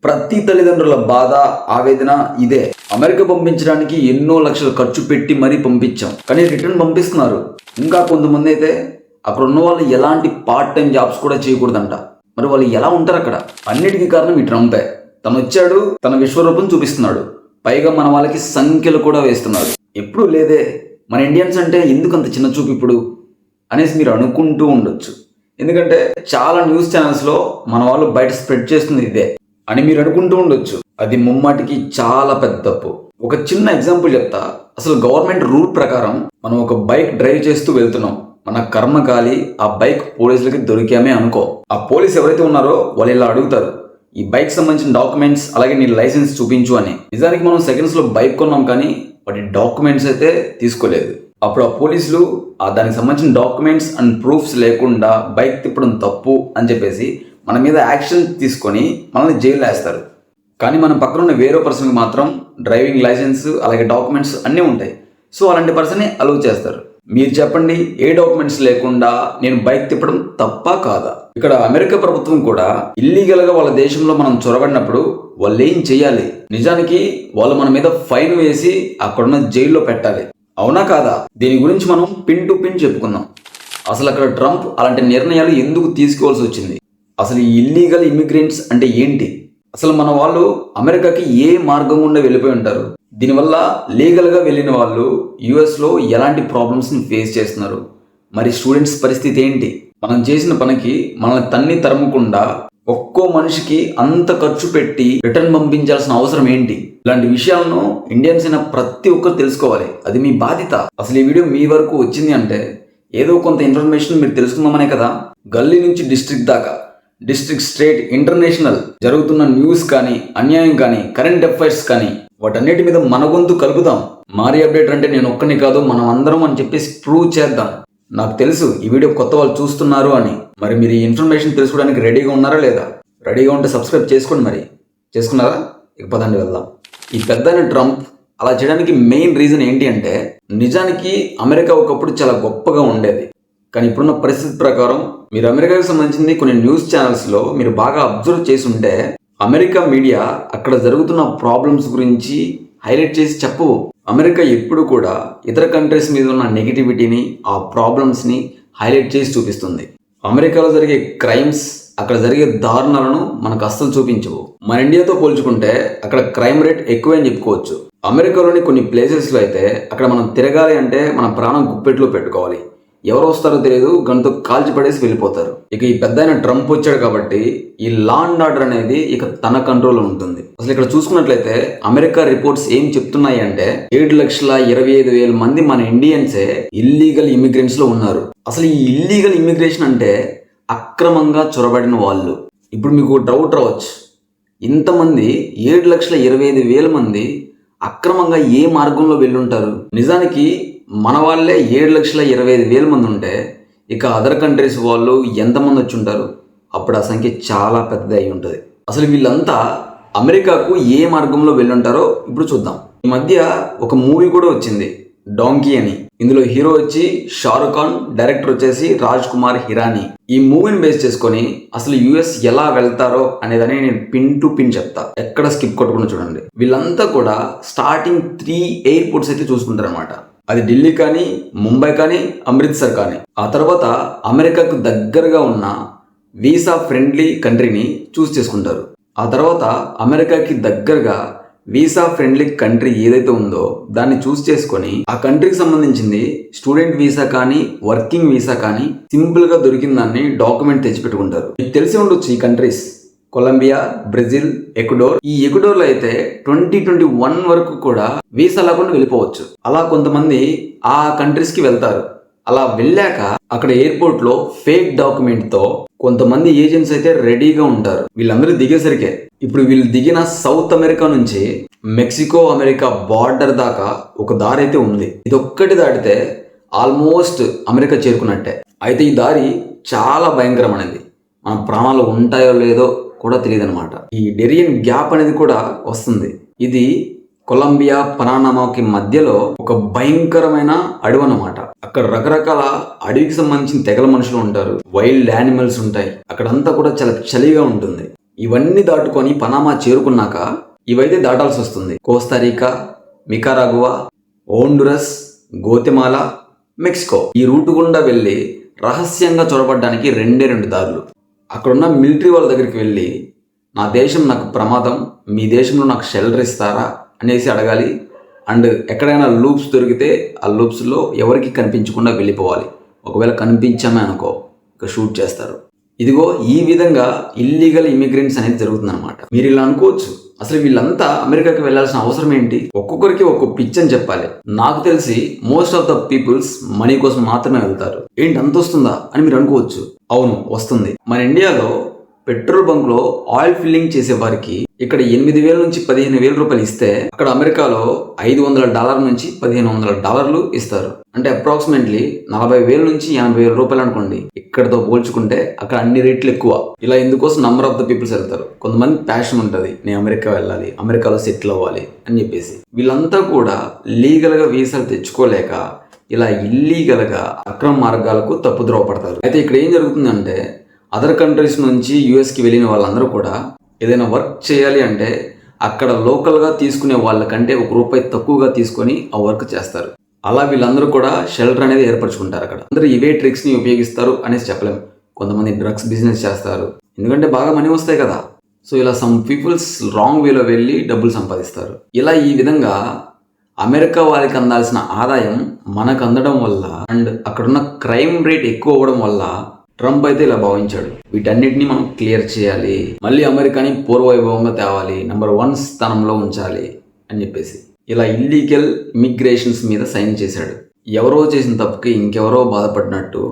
ప్రతి తల్లిదండ్రుల బాధ, ఆవేదన ఇదే. అమెరికా పంపించడానికి ఎన్నో లక్షలు ఖర్చు పెట్టి మరీ పంపించాం, కానీ రిటర్న్ పంపిస్తున్నారు. ఇంకా కొంతమంది అయితే అక్కడ ఉన్న వాళ్ళు ఎలాంటి పార్ట్ టైం జాబ్స్ కూడా చేయకూడదంట. మరి వాళ్ళు ఎలా ఉంటారు అక్కడ? అన్నిటికీ కారణం ఈ ట్రంపే. తను వచ్చాడు, తన విశ్వరూపం చూపిస్తున్నాడు, పైగా మన వాళ్ళకి సంఖ్యలు కూడా వేస్తున్నాడు. ఎప్పుడు లేదే మన ఇండియన్స్ అంటే ఎందుకు అంత చిన్న చూపు ఇప్పుడు అనేసి మీరు అనుకుంటూ ఉండొచ్చు. ఎందుకంటే చాలా న్యూస్ ఛానల్స్లో మన వాళ్ళు బయట స్ప్రెడ్ చేస్తుంది ఇదే అని మీరు అనుకుంటూ ఉండొచ్చు. అది ముమ్మాటికి చాలా పెద్ద తప్పు. ఒక చిన్న ఎగ్జాంపుల్ చెప్తా. అసలు గవర్నమెంట్ రూల్ ప్రకారం మనం ఒక బైక్ డ్రైవ్ చేస్తూ వెళ్తున్నాం, మన కర్మకాలి ఆ బైక్ పోలీసులకి దొరికామే అనుకో. ఆ పోలీస్ ఎవరైతే ఉన్నారో వాళ్ళు ఇలా అడుగుతారు, ఈ బైక్ సంబంధించిన డాక్యుమెంట్స్ అలాగే నీ లైసెన్స్ చూపించు అని. నిజానికి మనం సెకండ్స్లో బైక్ కొన్నాం, కానీ వాటి డాక్యుమెంట్స్ అయితే తీసుకోలేదు. అప్పుడు ఆ పోలీసులు దానికి సంబంధించిన డాక్యుమెంట్స్ అండ్ ప్రూఫ్స్ లేకుండా బైక్ తిప్పడం తప్పు అని చెప్పేసి మన మీద యాక్షన్ తీసుకొని మనల్ని జైలు వేస్తారు. కానీ మన పక్కన ఉన్న వేరే పర్సన్కి మాత్రం డ్రైవింగ్ లైసెన్స్ అలాగే డాక్యుమెంట్స్ అన్నీ ఉంటాయి. సో అలాంటి పర్సన్ని అలౌ చేస్తారు. మీరు చెప్పండి, ఏ డాక్యుమెంట్స్ లేకుండా నేను బైక్ తిప్పడం తప్పా కాదా? ఇక్కడ అమెరికా ప్రభుత్వం కూడా ఇల్లీగల్గా వాళ్ళ దేశంలో మనం చొరబడినప్పుడు వాళ్ళు ఏం చేయాలి? నిజానికి వాళ్ళు మన మీద ఫైన్ వేసి అక్కడున్న జైల్లో పెట్టాలి. అవునా కాదా? దీని గురించి మనం పిన్ టు పిన్ చెప్పుకుందాం. అసలు అక్కడ ట్రంప్ అలాంటి నిర్ణయాలు ఎందుకు తీసుకోవాల్సి వచ్చింది? అసలు ఈ ఇల్లీగల్ ఇమిగ్రెంట్స్ అంటే ఏంటి? అసలు మన వాళ్ళు అమెరికాకి ఏ మార్గం గుండా వెళ్ళిపోయి ఉంటారు? దీనివల్ల లీగల్గా వెళ్ళిన వాళ్ళు యుఎస్లో ఎలాంటి ప్రాబ్లమ్స్ని ఫేస్ చేస్తున్నారు? మరి స్టూడెంట్స్ పరిస్థితి ఏంటి? మనం చేసిన పనికి మనల్ని తన్ని తరమకుండా ఒక్కో మనిషికి అంత ఖర్చు పెట్టి రిటర్న్ పంపించాల్సిన అవసరం ఏంటి? ఇలాంటి విషయాలను ఇండియన్స్ అయిన ప్రతి ఒక్కరు తెలుసుకోవాలి. అది మీ బాధ్యత. అసలు ఈ వీడియో మీ వరకు వచ్చింది అంటే ఏదో కొంత ఇన్ఫర్మేషన్ మీరు తెలుసుకుందామనే కదా. గల్లీ నుంచి డిస్ట్రిక్ట్ దాకా, డిస్ట్రిక్ట్, స్టేట్, ఇంటర్నేషనల్ జరుగుతున్న న్యూస్ కానీ, అన్యాయం కానీ, కరెంట్ అఫైర్స్ కానీ వాటన్నిటి మీద మన గొంతు కలుపుదాం. మారీ అప్డేట్ అంటే నేను ఒక్కని కాదు, మనం అందరం అని చెప్పేసి ప్రూవ్ చేద్దాం. నాకు తెలుసు ఈ వీడియో కొత్త వాళ్ళు చూస్తున్నారు అని. మరి మీరు ఈ ఇన్ఫర్మేషన్ తెలుసుకోవడానికి రెడీగా ఉన్నారా లేదా? రెడీగా ఉంటే సబ్స్క్రైబ్ చేసుకోండి. మరి చేసుకున్నారా? ఇక పదండి వెళ్దాం. ఈ పెద్దైన ట్రంప్ అలా చేయడానికి మెయిన్ రీజన్ ఏంటి అంటే, నిజానికి అమెరికా ఒకప్పుడు చాలా గొప్పగా ఉండేది. కానీ ఇప్పుడున్న పరిస్థితి ప్రకారం మీరు అమెరికాకి సంబంధించింది కొన్ని న్యూస్ ఛానల్స్లో మీరు బాగా అబ్జర్వ్ చేసి ఉంటే, అమెరికా మీడియా అక్కడ జరుగుతున్న ప్రాబ్లమ్స్ గురించి హైలైట్ చేసి చెప్పవు. అమెరికా ఎప్పుడు కూడా ఇతర కంట్రీస్ మీద ఉన్న నెగిటివిటీని, ఆ ప్రాబ్లమ్స్ని హైలైట్ చేసి చూపిస్తుంది. అమెరికాలో జరిగే క్రైమ్స్, అక్కడ జరిగే దారుణాలను మనకు అస్సలు చూపించవు. మన ఇండియాతో పోల్చుకుంటే అక్కడ క్రైమ్ రేట్ ఎక్కువే అని చెప్పుకోవచ్చు. అమెరికాలోని కొన్ని ప్లేసెస్లో అయితే అక్కడ మనం తిరగాలి అంటే మన ప్రాణం గుప్పెట్లో పెట్టుకోవాలి. ఎవరు వస్తారో తెలియదు, గంటతో కాల్చి పడేసి వెళ్ళిపోతారు. ఇక ఈ పెద్దయిన ట్రంప్ వచ్చాడు కాబట్టి ఈ లా అండ్ ఆర్డర్ అనేది ఇక తన కంట్రోల్లో ఉంటుంది. అసలు ఇక్కడ చూసుకున్నట్లయితే అమెరికా రిపోర్ట్స్ ఏం చెప్తున్నాయి అంటే 7,25,000 మంది మన ఇండియన్సే ఇల్లీగల్ ఇమిగ్రెంట్స్ లో ఉన్నారు. అసలు ఈ ఇల్లీగల్ ఇమిగ్రేషన్ అంటే అక్రమంగా చొరబడిన వాళ్ళు. ఇప్పుడు మీకు డౌట్ రావచ్చు, ఇంతమంది 7,25,000 మంది అక్రమంగా ఏ మార్గంలో వెళ్ళుంటారు? నిజానికి మన వాళ్ళే 7,25,000 మంది ఉంటే ఇక అదర్ కంట్రీస్ వాళ్ళు ఎంతమంది వచ్చి ఉంటారు? అప్పుడు ఆ సంఖ్య చాలా పెద్దది అయి ఉంటుంది. అసలు వీళ్ళంతా అమెరికాకు ఏ మార్గంలో వెళ్ళుంటారో ఇప్పుడు చూద్దాం. ఈ మధ్య ఒక మూవీ కూడా వచ్చింది, డాంకీ అని. ఇందులో హీరో వచ్చి షారుఖ్ ఖాన్, డైరెక్టర్ వచ్చేసి రాజ్ కుమార్ హిరానీ. ఈ మూవీని బేస్ చేసుకొని అసలు యుఎస్ ఎలా వెళ్తారో అనేదని నేను పిన్ టు పిన్ చెప్తా, ఎక్కడ స్కిప్ కొట్టకుండా చూడండి. వీళ్ళంతా కూడా స్టార్టింగ్ 3 ఎయిర్పోర్ట్స్ అయితే చూసుకుంటారు అనమాట. అది ఢిల్లీ కానీ, ముంబై కానీ, అమృత్సర్ కానీ. ఆ తర్వాత అమెరికాకు దగ్గరగా ఉన్న వీసా ఫ్రెండ్లీ కంట్రీని చూస్ చేసుకుంటారు. ఆ తర్వాత అమెరికాకి దగ్గరగా వీసా ఫ్రెండ్లీ కంట్రీ ఏదైతే ఉందో దాన్ని చూస్ చేసుకొని ఆ కంట్రీకి సంబంధించింది స్టూడెంట్ వీసా కానీ, వర్కింగ్ వీసా కానీ సింపుల్ గా దొరికిన దాన్ని డాక్యుమెంట్ తెచ్చిపెట్టుకుంటారు. మీకు తెలిసి ఉండొచ్చు ఈ కంట్రీస్: కొలంబియా, బ్రెజిల్, ఎక్వడోర్. ఈ ఎక్వడోర్లో అయితే 2021 వరకు కూడా వీసా లేకుండా వెళ్ళిపోవచ్చు. అలా కొంతమంది ఆ కంట్రీస్ కి వెళ్తారు. అలా వెళ్ళాక అక్కడ ఎయిర్పోర్ట్ లో ఫేక్ డాక్యుమెంట్ తో కొంతమంది ఏజెంట్స్ అయితే రెడీగా ఉంటారు. వీళ్ళందరూ దిగేసరికే ఇప్పుడు వీళ్ళు దిగిన సౌత్ అమెరికా నుంచి మెక్సికో అమెరికా బార్డర్ దాకా ఒక దారి అయితే ఉంది. ఇది ఒక్కటి దాటితే ఆల్మోస్ట్ అమెరికా చేరుకున్నట్టే. అయితే ఈ దారి చాలా భయంకరమైనది. మన ప్రాణాలు ఉంటాయో లేదో కూడా తెలియదు అనమాట. ఈ డెరియన్ గ్యాప్ అనేది కూడా వస్తుంది. ఇది కొలంబియా, పనామాకి మధ్యలో ఒక భయంకరమైన అడవి అన్నమాట. అక్కడ రకరకాల అడవికి సంబంధించిన తెగల మనుషులు ఉంటారు, వైల్డ్ యానిమల్స్ ఉంటాయి. అక్కడంతా కూడా చాలా చలిగా ఉంటుంది. ఇవన్నీ దాటుకొని పనామా చేరుకున్నాక ఇవైతే దాటాల్సి వస్తుంది. Costa Rica, Nicaragua, Honduras, Guatemala, Mexico. ఈ రూటు గుండా వెళ్ళి రహస్యంగా చొరబడ్డానికి 2 దారులు. అక్కడున్న మిలిటరీ వాళ్ళ దగ్గరికి వెళ్ళి నా దేశం నాకు ప్రమాదం, మీ దేశంలో నాకు షెల్టర్ ఇస్తారా అనేసి అడగాలి. అండ్ ఎక్కడైనా లూప్స్ దొరికితే ఆ లూప్స్లో ఎవరికి కనిపించకుండా వెళ్ళిపోవాలి. ఒకవేళ కనిపించామే అనుకో ఇక షూట్ చేస్తారు. ఇదిగో ఈ విధంగా ఇల్లీగల్ ఇమిగ్రెంట్స్ అనేది జరుగుతుంది అనమాట. మీరు ఇలా అనుకోవచ్చు, అసలు వీళ్ళంతా అమెరికాకి వెళ్లాల్సిన అవసరం ఏంటి? ఒక్కొక్కరికి ఒక్కొక్క పిచ్ అని చెప్పాలి. నాకు తెలిసి most of the peoples money కోసం మాత్రమే వెళ్తారు. ఏంటి అంత వస్తుందా అని మీరు అనుకోవచ్చు. అవును, వస్తుంది. మన ఇండియాలో పెట్రోల్ బంక్ లో ఆయిల్ ఫిల్లింగ్ చేసే వారికి ఇక్కడ 8,000 నుంచి 15,000 రూపాయలు ఇస్తే అక్కడ అమెరికాలో $500 నుంచి $1,500 ఇస్తారు. అంటే అప్రాక్సిమేట్లీ 40,000 నుంచి 80,000 రూపాయలు అనుకోండి. ఇక్కడతో పోల్చుకుంటే అక్కడ అన్ని రేట్లు ఎక్కువ. ఇలా ఇందుకోసం నంబర్ ఆఫ్ ద పీపుల్స్ వెళ్తారు. కొంతమంది ప్యాషన్ ఉంటుంది, నేను అమెరికా వెళ్ళాలి, అమెరికాలో సెటిల్ అవ్వాలి అని చెప్పేసి. వీళ్ళంతా కూడా లీగల్ గా వీసాలు తెచ్చుకోలేక ఇలా ఇల్లీగల్ గా అక్రమ మార్గాలకు తప్పుద్రోవ పడతారు. అయితే ఇక్కడ ఏం జరుగుతుందంటే అదర్ కంట్రీస్ నుంచి యూఎస్కి వెళ్ళిన వాళ్ళందరూ కూడా ఏదైనా వర్క్ చేయాలి అంటే అక్కడ లోకల్గా తీసుకునే వాళ్ళకంటే ₹1 తక్కువగా తీసుకొని ఆ వర్క్ చేస్తారు. అలా వీళ్ళందరూ కూడా షెల్టర్ అనేది ఏర్పరచుకుంటారు. అక్కడ అందరూ ఇవే ట్రిక్స్ని ఉపయోగిస్తారు అనేసి చెప్పలేము. కొంతమంది డ్రగ్స్ బిజినెస్ చేస్తారు, ఎందుకంటే బాగా మనీ వస్తాయి కదా. సో ఇలా సమ్ పీపుల్స్ రాంగ్ వేలో వెళ్ళి డబ్బులు సంపాదిస్తారు. ఇలా ఈ విధంగా అమెరికా వాళ్ళకి అందాల్సిన ఆదాయం మనకు అందడం వల్ల అండ్ అక్కడున్న క్రైమ్ రేట్ ఎక్కువ అవ్వడం వల్ల ట్రంప్ అయితే ఇలా భావించాడు, వీటన్నిటిని మనం క్లియర్ చేయాలి, మళ్ళీ అమెరికాని పూర్వవైభవంగా తేవాలి, నెంబర్ 1 స్థానంలో ఉంచాలి అని చెప్పేసి ఇలా ఇల్లీగల్ ఇమిగ్రేషన్స్ మీద సైన్ చేశాడు. ఎవరో చేసిన తప్పుకి ఇంకెవరో బాధపడినట్టు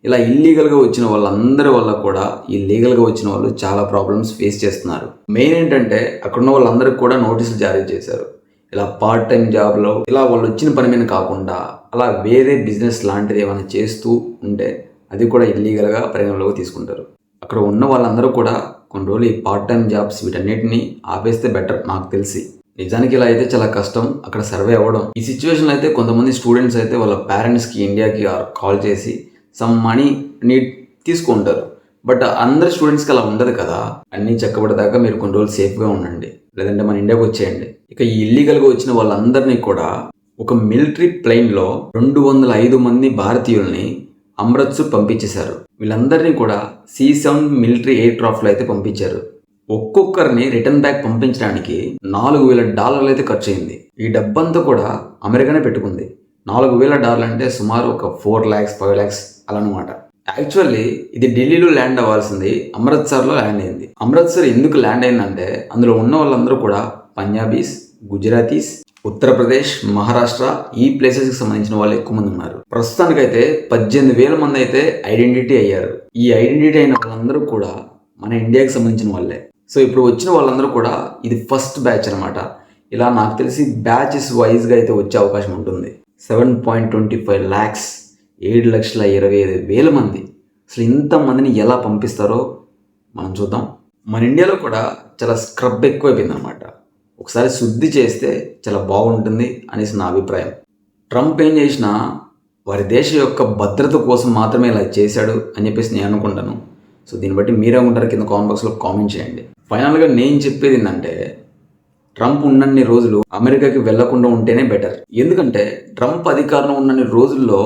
ఇలా ఇల్లీగల్గా వచ్చిన వాళ్ళందరి వల్ల కూడా ఈ లీగల్గా వచ్చిన వాళ్ళు చాలా ప్రాబ్లమ్స్ ఫేస్ చేస్తున్నారు. మెయిన్ ఏంటంటే అక్కడున్న వాళ్ళందరికీ కూడా నోటీసులు జారీ చేశారు. ఇలా పార్ట్ టైం జాబ్లో ఇలా వాళ్ళు వచ్చిన పని మీద కాకుండా అలా వేరే బిజినెస్ లాంటిది ఏమైనా చేస్తూ ఉంటే అది కూడా ఇల్లీగల్గా పరిగణలోకి తీసుకుంటారు. అక్కడ ఉన్న వాళ్ళందరూ కూడా కొన్ని రోజులు ఈ పార్ట్ టైం జాబ్స్ వీటన్నిటిని ఆపేస్తే బెటర్ నాకు తెలిసి. నిజానికి ఇలా అయితే చాలా కష్టం అక్కడ సర్వే అవ్వడం. ఈ సిచ్యువేషన్లో అయితే కొంతమంది స్టూడెంట్స్ అయితే వాళ్ళ పేరెంట్స్కి ఇండియాకి కాల్ చేసి సమ్ మనీ నీడ్ తీసుకుంటారు. బట్ అందరి స్టూడెంట్స్కి అలా ఉండదు కదా. అన్నీ చక్కబడేదాకా మీరు కొన్ని రోజులు సేఫ్గా ఉండండి, లేదంటే మన ఇండియాకి వచ్చేయండి. ఇక ఈ ఇల్లీగల్గా వచ్చిన వాళ్ళందరినీ కూడా ఒక మిలిటరీ ప్లేన్లో 205 మంది భారతీయుల్ని అమృత్సర్ పంపించేశారు. వీళ్ళందరినీ కూడా C-7 మిలిటరీ ఎయిర్ క్రాఫ్ట్లో అయితే పంపించారు. ఒక్కొక్కరిని రిటర్న్ బ్యాక్ పంపించడానికి $4,000 అయితే ఖర్చు అయింది. ఈ డబ్బంతా కూడా అమెరికానే పెట్టుకుంది. $4,000 అంటే సుమారు ఒక 4 lakhs 5 lakhs అలా అనమాట. యాక్చువల్లీ ఇది ఢిల్లీలో ల్యాండ్ అవ్వాల్సింది అమృత్సర్లో ల్యాండ్ అయింది. అమృత్సర్ ఎందుకు ల్యాండ్ అయిందంటే అందులో ఉన్న వాళ్ళందరూ కూడా పంజాబీస్, గుజరాతీస్, ఉత్తరప్రదేశ్, మహారాష్ట్ర ఈ ప్లేసెస్కి సంబంధించిన వాళ్ళు ఎక్కువ మంది ఉన్నారు. ప్రస్తుతానికైతే 18,000 మంది అయితే ఐడెంటిటీ అయ్యారు. ఈ ఐడెంటిటీ అయిన వాళ్ళందరూ కూడా మన ఇండియాకి సంబంధించిన వాళ్ళే. సో ఇప్పుడు వచ్చిన వాళ్ళందరూ కూడా ఇది ఫస్ట్ బ్యాచ్ అనమాట. ఇలా నాకు తెలిసి బ్యాచెస్ వైజ్గా అయితే వచ్చే అవకాశం ఉంటుంది. 7.25 lakhs 7,25,000 మంది. అసలు ఇంతమందిని ఎలా పంపిస్తారో మనం చూద్దాం. మన ఇండియాలో కూడా చాలా స్క్రబ్ ఎక్కువైపోయింది అనమాట. ఒకసారి శుద్ధి చేస్తే చాలా బాగుంటుంది అనేసి నా అభిప్రాయం. ట్రంప్ ఏం చేసినా వారి దేశం యొక్క భద్రత కోసం మాత్రమే ఇలా చేశాడు అని చెప్పేసి నేను అనుకుంటాను. సో దీన్ని బట్టి మీరే ఉంటారు కింద కామెంట్ బాక్స్లో కామెంట్ చేయండి. ఫైనల్గా నేను చెప్పేది ఏంటంటే ట్రంప్ ఉన్నన్ని రోజులు అమెరికాకి వెళ్లకుండా ఉంటేనే బెటర్. ఎందుకంటే ట్రంప్ అధికారంలో ఉన్నన్ని రోజుల్లో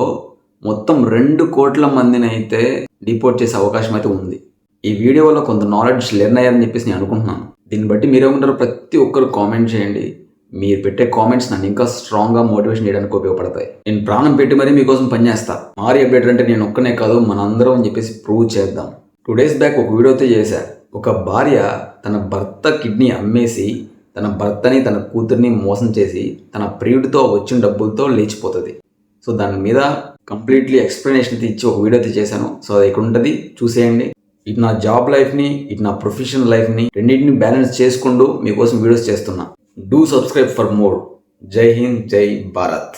మొత్తం 2 కోట్ల మందిని అయితే డిపోర్ట్ చేసే అవకాశం అయితే ఉంది. ఈ వీడియో వల్ల కొంత నాలెడ్జ్ లెర్న్ అయ్యారని చెప్పేసి నేను అనుకుంటున్నాను. దీన్ని బట్టి మీరేమంటారో ప్రతి ఒక్కరు కామెంట్ చేయండి. మీరు పెట్టే కామెంట్స్ నన్ను ఇంకా స్ట్రాంగ్గా మోటివేషన్ చేయడానికి ఉపయోగపడతాయి. నేను ప్రాణం పెట్టి మరీ మీకోసం పనిచేస్తా. మారీ అప్డేటర్ అంటే నేను ఒక్కనే కాదు మనందరం అని చెప్పేసి ప్రూవ్ చేద్దాం. 2 days బ్యాక్ ఒక వీడియోతో చేశా. ఒక భార్య తన భర్త కిడ్నీ అమ్మేసి తన భర్తని తన కూతుర్ని మోసం చేసి తన ప్రియుడితో వచ్చిన డబ్బులతో లేచిపోతుంది. సో దాని మీద కంప్లీట్లీ ఎక్స్ప్లెనేషన్ ఇచ్చి ఒక వీడియో చేశాను. సో అది ఇక్కడ ఉంటుంది, చూసేయండి. ఇటు నా జాబ్ లైఫ్ని ఇటు నా ప్రొఫెషనల్ లైఫ్ని రెండింటిని బ్యాలెన్స్ చేసుకుంటూ మీకోసం వీడియోస్ చేస్తున్నా. Do subscribe for more. జై హింద్, జై భారత్.